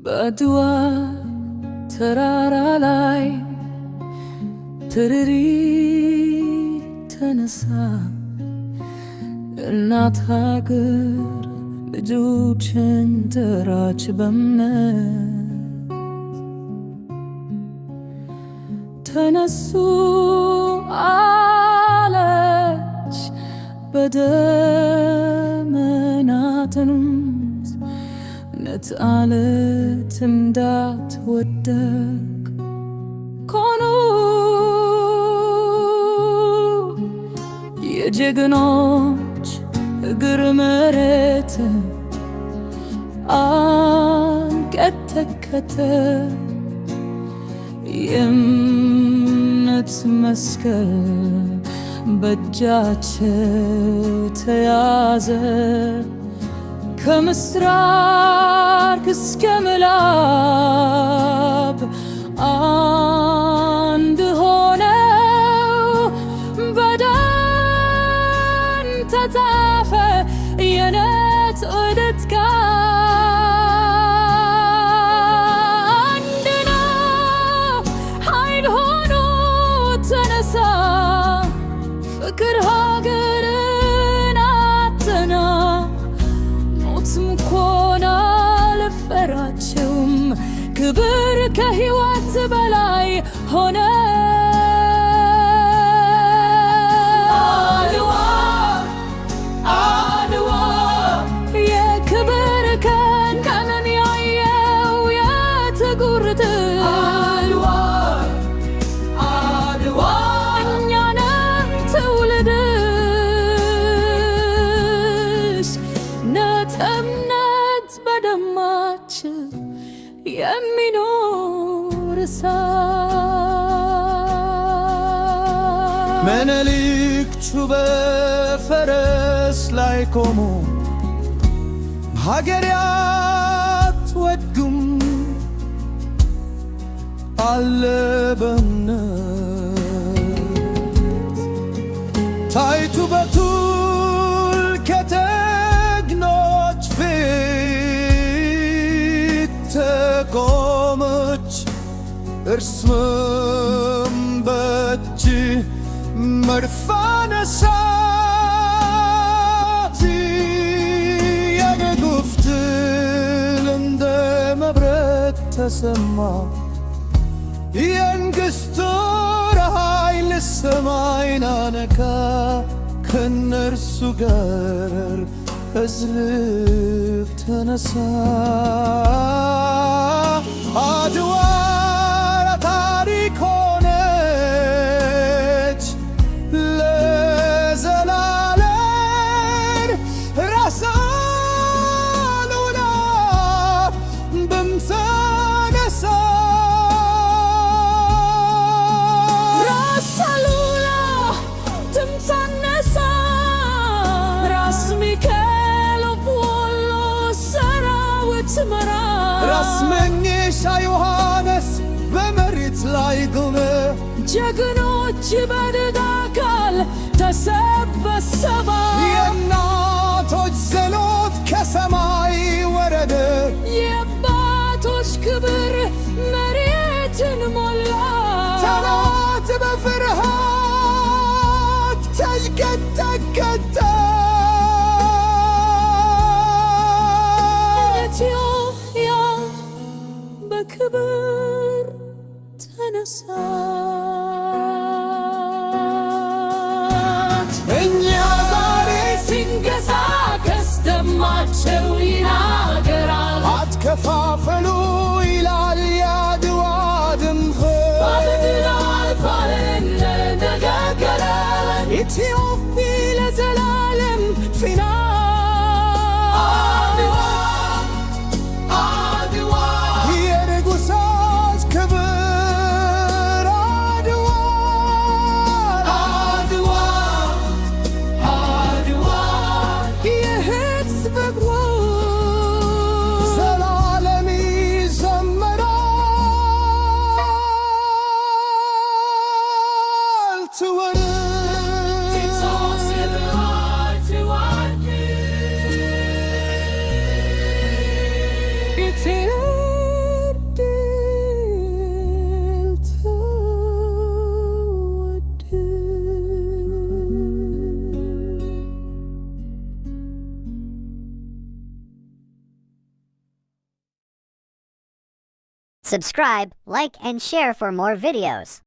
በአድዋ ተራራ ላይ ትርሪ ተነሳ እናት ሀገር ልጆችን ጠራች በእምነት ተነሱ አለች በደመናትንም ነት አለት እንዳትወደቅ ኮኑ የጀግኖች እግር መሬት አንቀጠቀጠ የእምነት መስቀል በእጃቸው ተያዘ ከምስራቅ እስከ ምዕራብ አንድ ሆነው በደም ተጻፈ የነፃነት ቃል አንድ ነው ኃይል ሆኖ ተነሳ ፍቅር ሀገርን አጠና ሞትም አልፈራቸውም ክብር ከሕይወት በላይ ሆነ አድዋ አድዋ የክብር ቀን ቀንን ያየው የጥቁር አድዋ አድዋ እኛ ነን ትውልድሽ ነፃነት በደማችን የሚኖር እሳት ምኒልክ በፈረስ ላይ ቆሞ ሀገር አትወዱም አለ በእምነት ጣይቱ በቱል ከጀግኖች ፊት ተቆመች እርሷም በእጅ መድፍ አነሳች የንጉሥ ድል እንደ መብረቅ ተሰማ የንግሥቱ ኃይል ሰማይን አነካ ከእነርሱ ጋር ሕዝብ ተነሳ አድዋ ታሪክ ሆነች ለዘላለም ራሷን ውላ በምታነሳ ራሷን ውላ ትምታነሳ ራስ ሚካኤል ወሎ ሰራዊት መራ ራስ መንገሻ ዮሐንስ በመሬት ላይ ቆመ ጀግኖች በድል አካል ተሰበሰቡ የእናቶች ጸሎት ከሰማይ ወረደ የአባቶች ክብር መሬትን ሞላ ጠላት በፍርሃት ተንቀጠቀጠ ኢትዮጵያ በክብር ተነሳች እኛ ዛሬ ሲንቀሳቀስ ደማቸው ይናገራል አትከፋፈሉ ይላል የአድዋ ድምፅ በድል አልፋለን እንደነገረን ኢትዮጵያ ለዘላለም ፊና አድዋ አድዋ የንጉሣት ክብር አድዋ አድዋ አድዋ የሕዝብ እግሮች ዘላለም Subscribe, like, and share for more videos.